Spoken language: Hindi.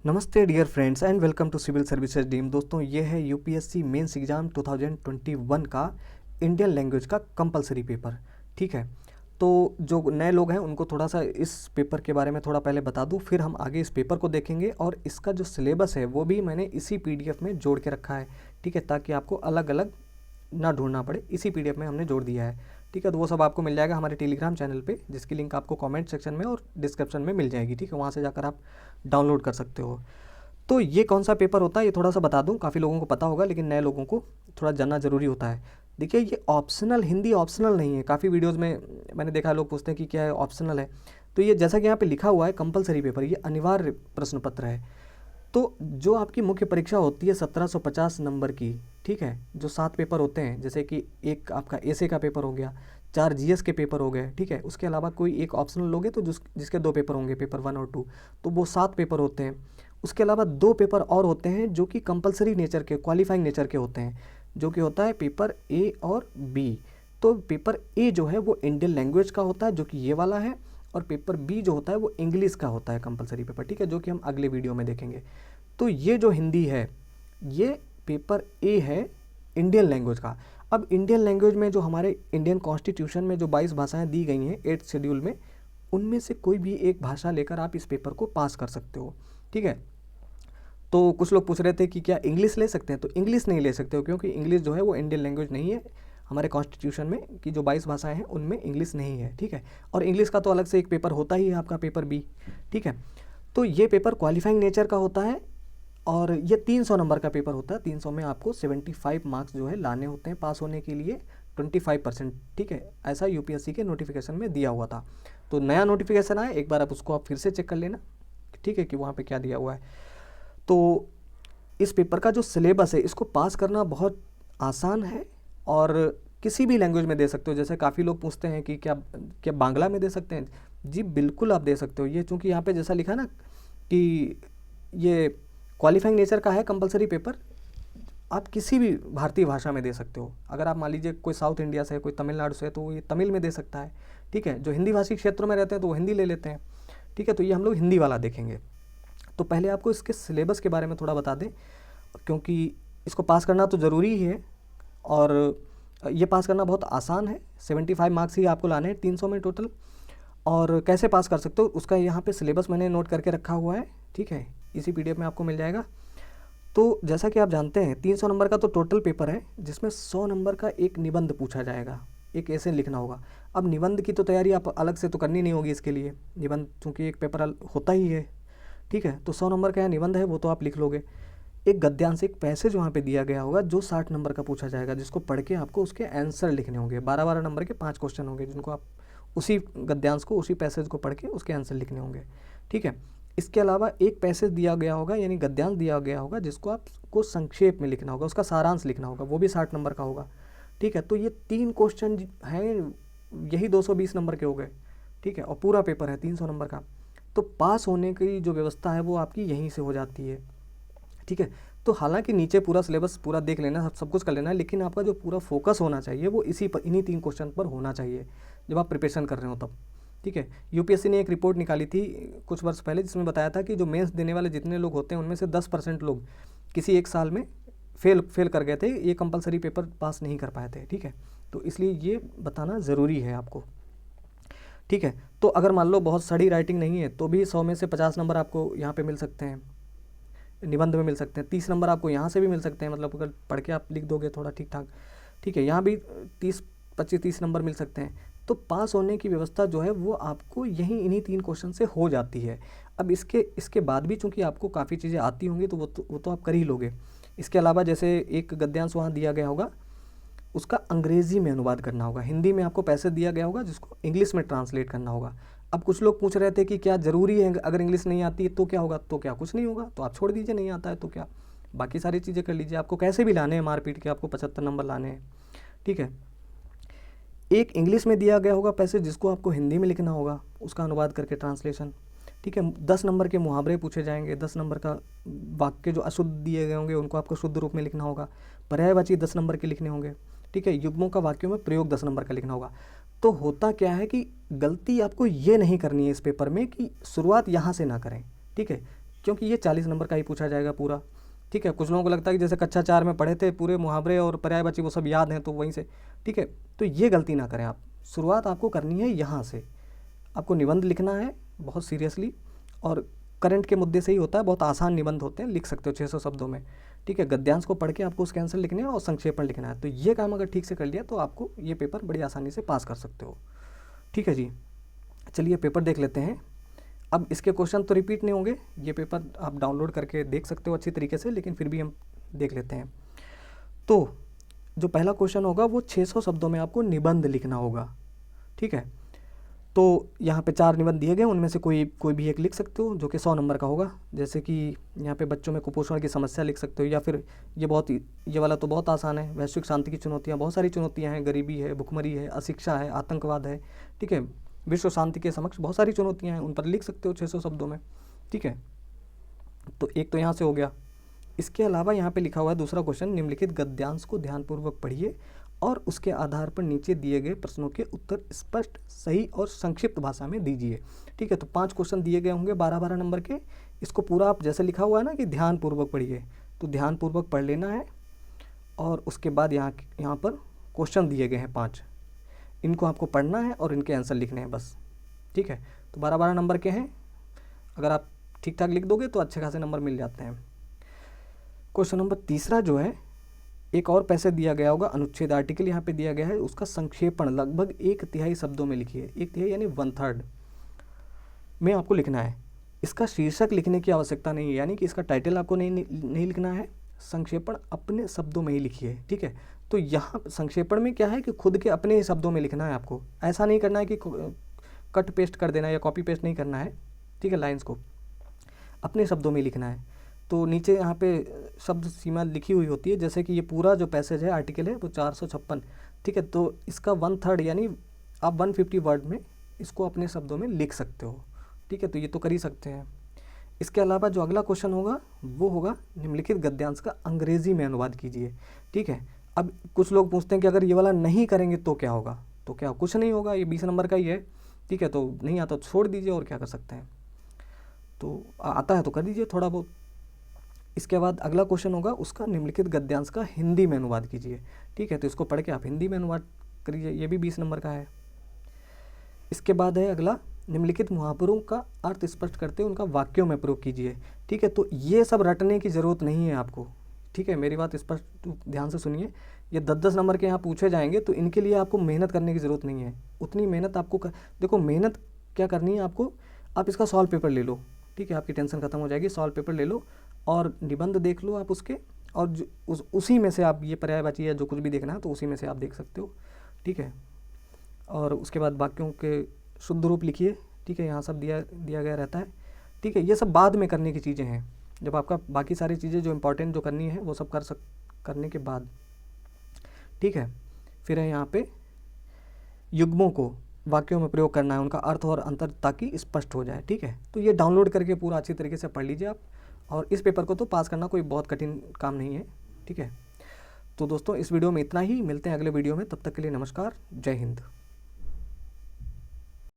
नमस्ते dear friends and welcome to civil services team. दोस्तों ये है यूपीएससी मेंस एग्जाम 2021 का इंडियन लैंग्वेज का कंपलसरी पेपर। ठीक है, तो जो नए लोग हैं उनको थोड़ा सा इस पेपर के बारे में थोड़ा पहले बता दूं, फिर हम आगे इस पेपर को देखेंगे। और इसका जो सिलेबस है वो भी मैंने इसी पीडीएफ में जोड़ के रखा है। ठीक है, ताकि आपको अलग अलग ना ढूंढना पड़े, इसी पीडीएफ में हमने जोड़ दिया है। ठीक है, तो वो सब आपको मिल जाएगा हमारे टेलीग्राम चैनल पे, जिसकी लिंक आपको कमेंट सेक्शन में और डिस्क्रिप्शन में मिल जाएगी। ठीक है, वहाँ से जाकर आप डाउनलोड कर सकते हो। तो ये कौन सा पेपर होता है ये थोड़ा सा बता दूं, काफ़ी लोगों को पता होगा लेकिन नए लोगों को थोड़ा जानना ज़रूरी होता है। देखिए, ये ऑप्शनल, हिंदी ऑप्शनल नहीं है। काफ़ी वीडियोस में मैंने देखा लोग पूछते हैं कि क्या है ऑप्शनल है, तो ये जैसा कि यहाँ पे लिखा हुआ है कंपलसरी पेपर, ये अनिवार्य प्रश्न पत्र है। तो जो आपकी मुख्य परीक्षा होती है 1750 नंबर की, ठीक है, जो 7 पेपर होते हैं, जैसे कि एक आपका एसे का पेपर हो गया, 4 जीएस के पेपर हो गए, ठीक है, उसके अलावा कोई एक ऑप्शनल लोगे तो जिसके 2 पेपर होंगे, पेपर 1 और 2, तो वो 7 पेपर होते हैं। उसके अलावा 2 पेपर और होते हैं जो कि कंपलसरी नेचर के, क्वालिफाइंग नेचर के होते हैं, जो कि होता है पेपर ए और बी। तो पेपर ए जो है वो इंडियन लैंग्वेज का होता है, जो कि ये वाला है, और पेपर बी जो होता है वो इंग्लिश का होता है कंपलसरी पेपर। ठीक है, जो कि हम अगले वीडियो में देखेंगे। तो ये जो हिंदी है, ये पेपर ए है इंडियन लैंग्वेज का। अब इंडियन लैंग्वेज में जो हमारे इंडियन कॉन्स्टिट्यूशन में जो 22 भाषाएं दी गई हैं 8th शेड्यूल में, उनमें से कोई भी एक भाषा लेकर आप इस पेपर को पास कर सकते हो। ठीक है, तो कुछ लोग पूछ रहे थे कि क्या इंग्लिश ले सकते हैं, तो इंग्लिश नहीं ले सकते हो, क्योंकि इंग्लिश जो है वो इंडियन लैंग्वेज नहीं है। हमारे कॉन्स्टिट्यूशन में कि जो 22 भाषाएं हैं उनमें इंग्लिश नहीं है। ठीक है, और इंग्लिश का तो अलग से एक पेपर होता ही है आपका, पेपर बी। ठीक है, तो ये पेपर क्वालिफाइंग नेचर का होता है और ये 300 नंबर का पेपर होता है। 300 में आपको 75 मार्क्स जो है लाने होते हैं पास होने के लिए, 25%। ठीक है, ऐसा यूपीएससी के नोटिफिकेशन में दिया हुआ था। तो नया नोटिफिकेशन आया, एक बार आप उसको आप फिर से चेक कर लेना, ठीक है, कि वहाँ पे क्या दिया हुआ है। तो इस पेपर का जो सिलेबस है, इसको पास करना बहुत आसान है और किसी भी लैंग्वेज में दे सकते हो। जैसे काफ़ी लोग पूछते हैं कि क्या क्या बांग्ला में दे सकते हैं, जी बिल्कुल आप दे सकते हो। ये चूँकि यहाँ पे जैसा लिखा ना कि ये क्वालिफाइंग नेचर का है कंपलसरी पेपर, आप किसी भी भारतीय भाषा में दे सकते हो। अगर आप मान लीजिए कोई साउथ इंडिया से है, कोई तमिलनाडु से है, तो वो ये तमिल में दे सकता है। ठीक है, जो हिंदी भाषी क्षेत्रों में रहते हैं तो वो हिंदी ले लेते हैं। ठीक है, तो ये हम लोग हिंदी वाला देखेंगे। तो पहले आपको इसके सिलेबस के बारे में थोड़ा बता दें, क्योंकि इसको पास करना तो ज़रूरी ही है और ये पास करना बहुत आसान है। 75 मार्क्स ही आपको लाने हैं 300 में टोटल। और कैसे पास कर सकते हो उसका यहाँ पे सिलेबस मैंने नोट करके रखा हुआ है। ठीक है, इसी पीडीएफ में आपको मिल जाएगा। तो जैसा कि आप जानते हैं 300 नंबर का तो टोटल पेपर है, जिसमें 100 नंबर का एक निबंध पूछा जाएगा, एक ऐसे लिखना होगा। अब निबंध की तो तैयारी आप अलग से तो करनी नहीं होगी इसके लिए, निबंध चूँकि एक पेपर होता ही है। ठीक है, तो 100 नंबर का निबंध है वो तो आप लिख लोगे। एक गद्यांश, एक पैसेज वहाँ पे दिया गया होगा जो 60 नंबर का पूछा जाएगा, जिसको पढ़ के आपको उसके आंसर लिखने होंगे। 12-12 नंबर के 5 क्वेश्चन होंगे, जिनको आप उसी गद्यांश को, उसी पैसेज को पढ़ के उसके आंसर लिखने होंगे। ठीक है, इसके अलावा एक पैसेज दिया गया होगा, यानी गद्यांश दिया गया होगा, जिसको आपको संक्षेप में लिखना होगा, उसका सारांश लिखना होगा, वो भी 60 नंबर का होगा। ठीक है, तो ये 3 क्वेश्चन हैं, यही 220 नंबर के हो गए। ठीक है, और पूरा पेपर है 300 नंबर का। तो पास होने की जो व्यवस्था है वो आपकी यहीं से हो जाती है। ठीक है, तो हालांकि नीचे पूरा सिलेबस पूरा देख लेना, सब कुछ कर लेना है, लेकिन आपका जो पूरा फोकस होना चाहिए वो इसी पर, इन्हीं 3 क्वेश्चन पर होना चाहिए जब आप प्रिपरेशन कर रहे हो तब। ठीक है, यूपीएससी ने एक रिपोर्ट निकाली थी कुछ वर्ष पहले, जिसमें बताया था कि जो मेंस देने वाले जितने लोग होते हैं उनमें से 10% लोग किसी एक साल में फेल कर गए थे, ये कंपलसरी पेपर पास नहीं कर पाए थे। ठीक है, तो इसलिए ये बताना ज़रूरी है आपको। ठीक है, तो अगर मान लो बहुत सड़ी राइटिंग नहीं है तो भी 100 में से 50 नंबर आपको यहाँ पे मिल सकते हैं, निबंध में मिल सकते हैं। 30 नंबर आपको यहाँ से भी मिल सकते हैं, मतलब अगर पढ़ के आप लिख दोगे थोड़ा ठीक ठाक। ठीक है, यहाँ भी 30 25 30 नंबर मिल सकते हैं। तो पास होने की व्यवस्था जो है वो आपको यहीं इन्हीं 3 क्वेश्चन से हो जाती है। अब इसके बाद भी चूँकि आपको काफ़ी चीज़ें आती होंगी तो वो तो आप कर ही लोगे। इसके अलावा जैसे एक गद्यांश वहाँ दिया गया होगा, उसका अंग्रेज़ी में अनुवाद करना होगा, हिंदी में आपको पैसे दिया गया होगा जिसको इंग्लिश में ट्रांसलेट करना होगा। अब कुछ लोग पूछ रहे थे कि क्या ज़रूरी है, अगर इंग्लिश नहीं आती है तो क्या होगा, तो क्या कुछ नहीं होगा, तो आप छोड़ दीजिए, नहीं आता है तो क्या, बाकी सारी चीज़ें कर लीजिए। आपको कैसे भी लाने हैं, मारपीट के आपको 75 नंबर लाने हैं। ठीक है, एक इंग्लिश में दिया गया होगा पैसे, जिसको आपको हिंदी में लिखना होगा, उसका अनुवाद करके ट्रांसलेशन। ठीक है, 10 नंबर के मुहावरे पूछे जाएंगे, 10 नंबर का वाक्य जो अशुद्ध दिए गए होंगे उनको आपको शुद्ध रूप में लिखना होगा। पर्यायवाची 10 नंबर के लिखने होंगे। ठीक है, युग्मों का वाक्यों में प्रयोग 10 नंबर का लिखना होगा। तो होता क्या है कि गलती आपको ये नहीं करनी है इस पेपर में कि शुरुआत यहाँ से ना करें। ठीक है, क्योंकि ये 40 नंबर का ही पूछा जाएगा पूरा। ठीक है, कुछ लोगों को लगता है कि जैसे कक्षा 4 में पढ़े थे पूरे मुहावरे और पर्यायवाची वो सब याद हैं तो वहीं से, ठीक है, तो ये गलती ना करें आप। शुरुआत आपको करनी है यहाँ से, आपको निबंध लिखना है बहुत सीरियसली, और करंट के मुद्दे से ही होता है, बहुत आसान निबंध होते हैं, लिख सकते हो 600 शब्दों में। ठीक है, गद्यांश को पढ़ के आपको उसके आंसर लिखने हैं और संक्षेपण लिखना है। तो ये काम अगर ठीक से कर लिया तो आपको ये पेपर बड़ी आसानी से पास कर सकते हो। ठीक है जी, चलिए पेपर देख लेते हैं। अब इसके क्वेश्चन तो रिपीट नहीं होंगे, ये पेपर आप डाउनलोड करके देख सकते हो अच्छी तरीके से, लेकिन फिर भी हम देख लेते हैं। तो जो पहला क्वेश्चन होगा वो 600 शब्दों में आपको निबंध लिखना होगा। ठीक है, तो यहाँ पे 4 निबंध दिए गए, उनमें से कोई भी एक लिख सकते हो जो कि 100 नंबर का होगा। जैसे कि यहाँ पे बच्चों में कुपोषण की समस्या लिख सकते हो, या फिर ये वाला तो बहुत आसान है, वैश्विक शांति की चुनौतियाँ, बहुत सारी चुनौतियाँ हैं, गरीबी है, भुखमरी है, अशिक्षा है, आतंकवाद है। ठीक है, विश्व शांति के समक्ष बहुत सारी चुनौतियाँ हैं, उन पर लिख सकते हो 600 शब्दों में। ठीक है, तो एक तो यहाँ से हो गया। इसके अलावा यहाँ पे लिखा हुआ है दूसरा क्वेश्चन, निम्नलिखित गद्यांश को ध्यानपूर्वक पढ़िए और उसके आधार पर नीचे दिए गए प्रश्नों के उत्तर स्पष्ट, सही और संक्षिप्त भाषा में दीजिए। ठीक है, तो 5 क्वेश्चन दिए गए होंगे 12-12 नंबर के। इसको पूरा आप जैसे लिखा हुआ है ना कि ध्यानपूर्वक पढ़िए, तो ध्यानपूर्वक पढ़ लेना है। और उसके बाद यहाँ पर क्वेश्चन दिए गए हैं 5, इनको आपको पढ़ना है और इनके आंसर लिखने हैं बस। ठीक है, तो 12-12 नंबर के हैं, अगर आप ठीक ठाक लिख दोगे तो अच्छे खासे नंबर मिल जाते हैं। क्वेश्चन नंबर तीसरा जो है, एक और पैसे दिया गया होगा, अनुच्छेद आर्टिकल यहाँ पे दिया गया है, उसका संक्षेपण लगभग 1/3 शब्दों में लिखिए। 1/3 यानी 1/3 में आपको लिखना है। इसका शीर्षक लिखने की आवश्यकता नहीं है, यानी कि इसका टाइटल आपको नहीं लिखना है, संक्षेपण अपने शब्दों में ही लिखिए। ठीक है, तो यहाँ संक्षेपण में क्या है कि खुद के अपने ही शब्दों में लिखना है आपको, ऐसा नहीं करना है कि कट पेस्ट कर देना है या कॉपी पेस्ट नहीं करना है। ठीक है, लाइन्स को अपने शब्दों में लिखना है। तो नीचे यहाँ पे शब्द सीमा लिखी हुई होती है, जैसे कि ये पूरा जो पैसेज है, आर्टिकल है, वो 456। ठीक है, तो इसका 1/3 यानी आप 150 वर्ड में इसको अपने शब्दों में लिख सकते हो। ठीक है, तो ये तो कर ही सकते हैं। इसके अलावा जो अगला क्वेश्चन होगा वो होगा, निम्नलिखित गद्यांश का अंग्रेजी में अनुवाद कीजिए। ठीक है, अब कुछ लोग पूछते हैं कि अगर ये वाला नहीं करेंगे तो क्या होगा, तो क्या कुछ नहीं होगा, ये 20 नंबर का ही है। ठीक है, तो नहीं आता तो छोड़ दीजिए, और क्या कर सकते हैं, तो आता है तो कर दीजिए थोड़ा बहुत। इसके बाद अगला क्वेश्चन होगा, उसका निम्नलिखित गद्यांश का हिंदी में अनुवाद कीजिए। ठीक है, तो इसको पढ़ के आप हिंदी में अनुवाद करिए, ये भी 20 नंबर का है। इसके बाद है अगला, निम्नलिखित मुहावरों का अर्थ स्पष्ट करते हुए उनका वाक्यों में प्रयोग कीजिए। ठीक है, तो ये सब रटने की ज़रूरत नहीं है आपको। ठीक है, मेरी बात स्पष्ट ध्यान से सुनिए, ये 10-10 नंबर के यहाँ पूछे जाएंगे, तो इनके लिए आपको मेहनत करने की ज़रूरत नहीं है। उतनी मेहनत आपको देखो, मेहनत क्या करनी है आपको, आप इसका सॉल्व पेपर ले लो। ठीक है, आपकी टेंशन खत्म हो जाएगी, सॉल्व पेपर ले लो और निबंध देख लो आप उसके, और उसी में से आप ये पर्यायवाची या जो कुछ भी देखना है तो उसी में से आप देख सकते हो। ठीक है, और उसके बाद वाक्यों के शुद्ध रूप लिखिए। ठीक है, यहाँ सब दिया गया रहता है। ठीक है, ये सब बाद में करने की चीज़ें हैं, जब आपका बाकी सारी चीज़ें जो इंपॉर्टेंट जो करनी है वो सब करने के बाद। ठीक है, फिर है यहाँ पे युग्मों को वाक्यों में प्रयोग करना है, उनका अर्थ और अंतर ताकि स्पष्ट हो जाए। ठीक है, तो ये डाउनलोड करके पूरा अच्छी तरीके से पढ़ लीजिए आप, और इस पेपर को तो पास करना कोई बहुत कठिन काम नहीं है। ठीक है, तो दोस्तों इस वीडियो में इतना ही, मिलते हैं अगले वीडियो में, तब तक के लिए नमस्कार, जय हिंद।